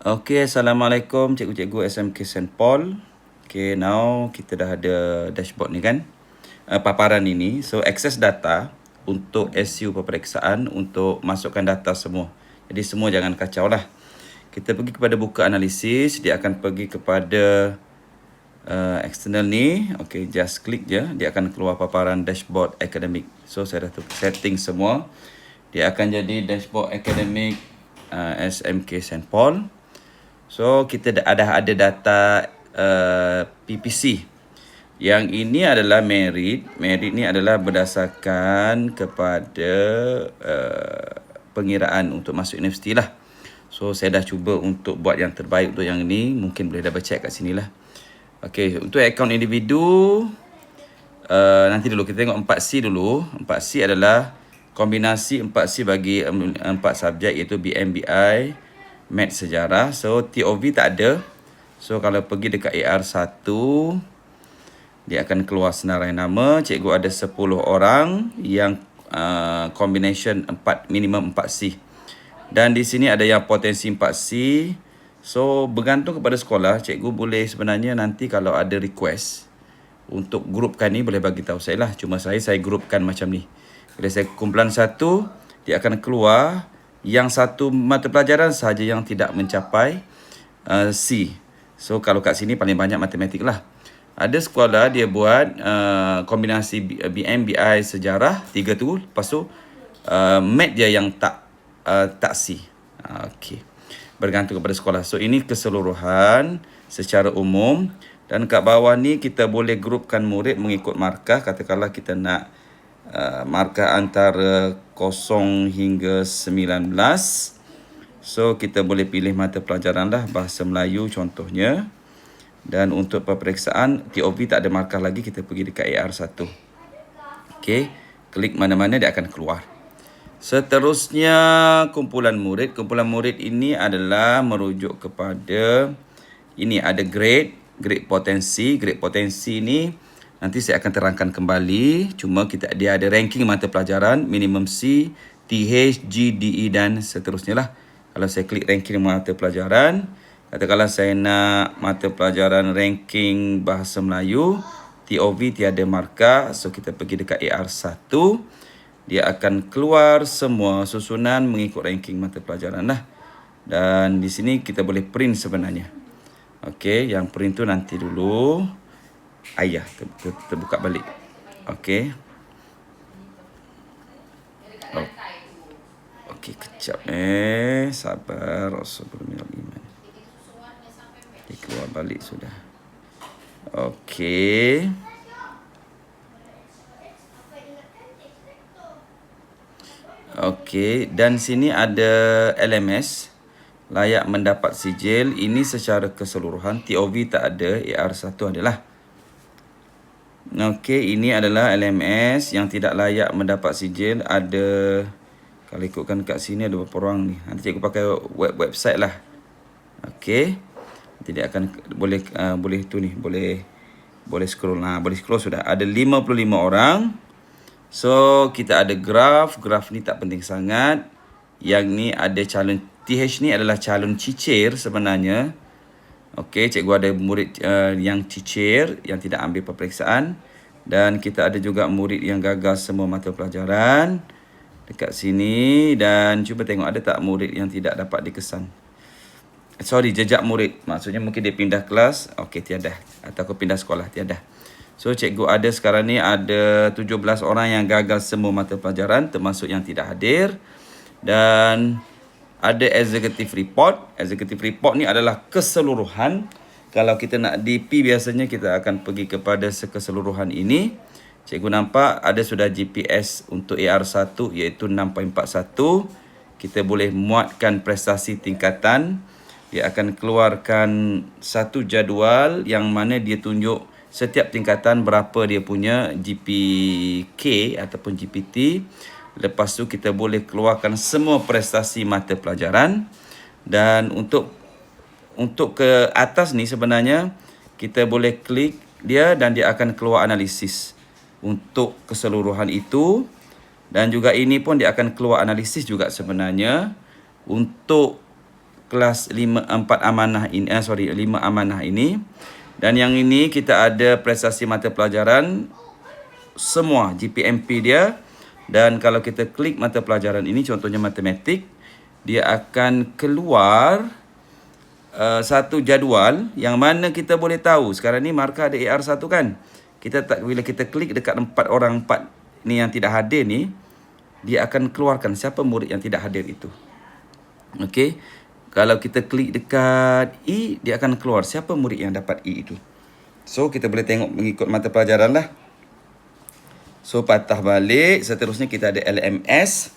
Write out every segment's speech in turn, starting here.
Okay, Assalamualaikum cikgu-cikgu SMK St. Paul. Okay, now kita dah ada dashboard ni kan, paparan ini. So, akses data untuk SU peperiksaan untuk masukkan data semua. Jadi, semua jangan kacau lah. Kita pergi kepada buka analisis, dia akan pergi kepada external ni. Okay, just klik je, dia akan keluar paparan dashboard akademik. So, saya dah setting semua. Dia akan jadi dashboard akademik SMK St. Paul. So, kita ada data PPC. Yang ini adalah merit. Merit ni adalah berdasarkan kepada pengiraan untuk masuk universiti lah. So, saya dah cuba untuk buat yang terbaik untuk yang ini. Mungkin boleh double check kat sini lah. Okay, untuk akaun individu, nanti dulu kita tengok 4C dulu. 4C adalah kombinasi 4C bagi 4 subjek, iaitu BMBI, Math, Sejarah. So, TOV tak ada. So, kalau pergi dekat AR1, dia akan keluar senarai nama. Cikgu ada 10 orang yang combination 4, minimum 4C. Dan di sini ada yang potensi 4C. So, bergantung kepada sekolah, cikgu boleh sebenarnya nanti kalau ada request untuk grupkan ni, boleh bagi tahu saya lah. Cuma saya grupkan macam ni. Bila saya kumpulan satu, dia akan keluar yang satu mata pelajaran sahaja yang tidak mencapai C. So, kalau kat sini paling banyak matematik lah. Ada sekolah dia buat kombinasi BMBI, Sejarah, 3 tu. Lepas tu, Math dia yang tak C. Okey. Bergantung kepada sekolah. So, ini keseluruhan secara umum. Dan kat bawah ni, kita boleh grupkan murid mengikut markah. Katakanlah kita nak markah antara 0 hingga 19. So, kita boleh pilih mata pelajaran lah. Bahasa Melayu contohnya. Dan untuk peperiksaan, TOV tak ada markah lagi. Kita pergi dekat AR1. Okey. Klik mana-mana, dia akan keluar. Seterusnya, kumpulan murid. Kumpulan murid ini adalah merujuk kepada, ini ada grade potensi. Grade potensi ni nanti saya akan terangkan kembali. Cuma dia ada ranking mata pelajaran, minimum C, TH, G, DE dan seterusnya lah. Kalau saya klik ranking mata pelajaran, katakanlah saya nak mata pelajaran ranking Bahasa Melayu, TOV tiada markah. So, kita pergi dekat AR1. Dia akan keluar semua susunan mengikut ranking mata pelajaran lah. Dan di sini kita boleh print sebenarnya. Okey, yang print tu nanti dulu. Ayah, terbuka balik. Okey. Oh. Okey, kejap sabar. Rasulullah iman. Dia keluar balik sudah. Okey. Okey, dan sini ada LMS, layak mendapat sijil. Ini secara keseluruhan. TOV tak ada, AR1 adalah. Okey, ini adalah LMS yang tidak layak mendapat sijil. Ada, kalau ikutkan kat sini ada berapa orang ni. Nanti cikgu pakai website lah. Okey. Nanti dia akan boleh tu ni, boleh scroll. Boleh scroll sudah. Ada 55 orang. So, kita ada graf. Graf ni tak penting sangat. Yang ni ada calon, TH ni adalah calon cicir sebenarnya. Okey, cikgu ada murid yang cicir, yang tidak ambil peperiksaan. Dan kita ada juga murid yang gagal semua mata pelajaran. Dekat sini. Dan cuba tengok ada tak murid yang tidak dapat dikesan. Sorry, jejak murid. Maksudnya mungkin dia pindah kelas. Okey, tiada. Atau pindah sekolah, tiada. So, cikgu ada sekarang ni ada 17 orang yang gagal semua mata pelajaran, termasuk yang tidak hadir. Dan ada executive report. Executive report ni adalah keseluruhan. Kalau kita nak DP, biasanya kita akan pergi kepada keseluruhan ini. Cikgu nampak ada sudah GPS untuk AR1 iaitu 6.41. Kita boleh muatkan prestasi tingkatan. Dia akan keluarkan satu jadual yang mana dia tunjuk setiap tingkatan berapa dia punya GPK ataupun GPT. Lepas tu kita boleh keluarkan semua prestasi mata pelajaran. Dan untuk ke atas ni sebenarnya kita boleh klik dia dan dia akan keluar analisis untuk keseluruhan itu. Dan juga ini pun dia akan keluar analisis juga sebenarnya untuk kelas 4 amanah ini, 5 amanah ini. Dan yang ini kita ada prestasi mata pelajaran semua GPMP dia. Dan kalau kita klik mata pelajaran ini, contohnya matematik, dia akan keluar satu jadual yang mana kita boleh tahu. Sekarang ni markah ada AR1 kan. Bila kita klik dekat 4 ni yang tidak hadir ni, dia akan keluarkan siapa murid yang tidak hadir itu. Okey. Kalau kita klik dekat E, dia akan keluar siapa murid yang dapat E itu. So kita boleh tengok mengikut mata pelajaran lah. So patah balik, seterusnya kita ada LMS,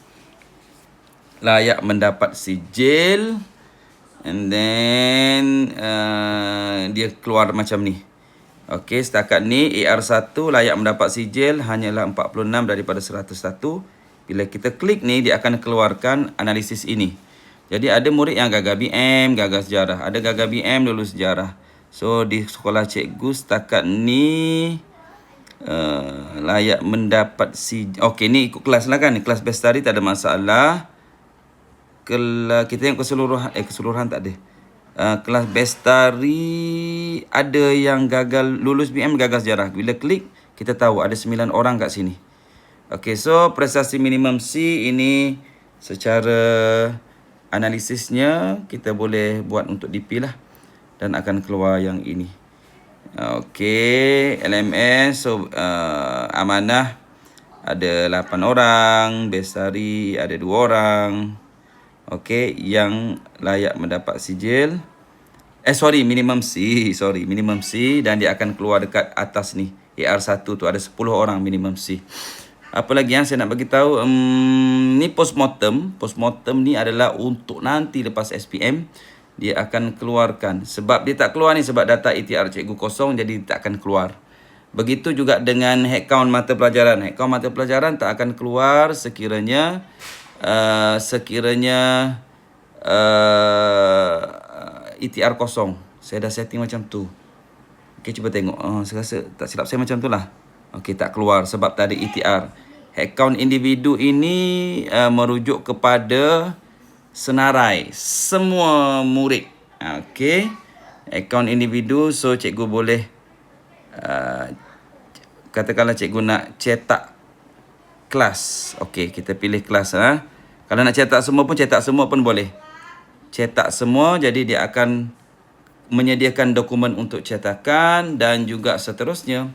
layak mendapat sijil. And then dia keluar macam ni. Okey, setakat ni AR1 layak mendapat sijil hanyalah 46 daripada 101. Bila kita klik ni, dia akan keluarkan analisis ini. Jadi ada murid yang gagal BM, gagal sejarah. Ada gagal BM, lulus sejarah. So di sekolah cikgu setakat ni layak mendapat sijil. Okey, ni ikut kelas lah kan. Kelas bestari tak ada masalah. Kita tengok keseluruhan tak ada. Kelas bestari ada yang gagal lulus BM, gagal sejarah. Bila klik, kita tahu ada 9 orang kat sini. Okey, so prestasi minimum C ini secara analisisnya kita boleh buat untuk DP lah. Dan akan keluar yang ini. Okey, LMS, so amanah ada 8 orang, bestari ada 2 orang. Okey, yang layak mendapat sijil. Minimum C, dan dia akan keluar dekat atas ni. AR1 tu ada 10 orang minimum C. Apa lagi yang saya nak bagi tahu? Ni postmortem. Postmortem ni adalah untuk nanti lepas SPM dia akan keluarkan. Sebab dia tak keluar ni sebab data ETR cikgu kosong, jadi tak akan keluar. Begitu juga dengan head count mata pelajaran. Head count mata pelajaran tak akan keluar sekiranya ETR kosong. Saya dah setting macam tu. Okey, cuba tengok. Saya rasa tak silap saya macam tu lah. Okey, tak keluar sebab tak ada ETR. Head count individu ini merujuk kepada senarai semua murid. Okey. Head count individu, so cikgu boleh katakanlah cikgu nak cetak kelas. Okey, kita pilih kelas. Kalau nak cetak semua pun boleh. Cetak semua, jadi dia akan menyediakan dokumen untuk cetakan dan juga seterusnya.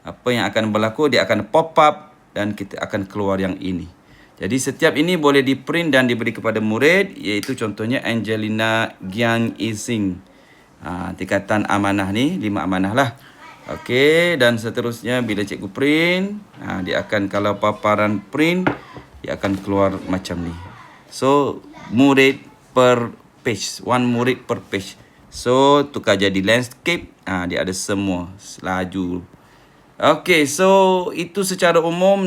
Apa yang akan berlaku, dia akan pop up dan kita akan keluar yang ini. Jadi setiap ini boleh di print dan diberi kepada murid, iaitu contohnya Angelina Giang Ising. Tingkatan amanah ni 5 amanah lah. Okey, dan seterusnya bila cikgu print, dia akan, kalau paparan print, dia akan keluar macam ni. So murid per page, 1 murid per page. So tukar jadi landscape, dia ada semua laju. Okey, so itu secara umum.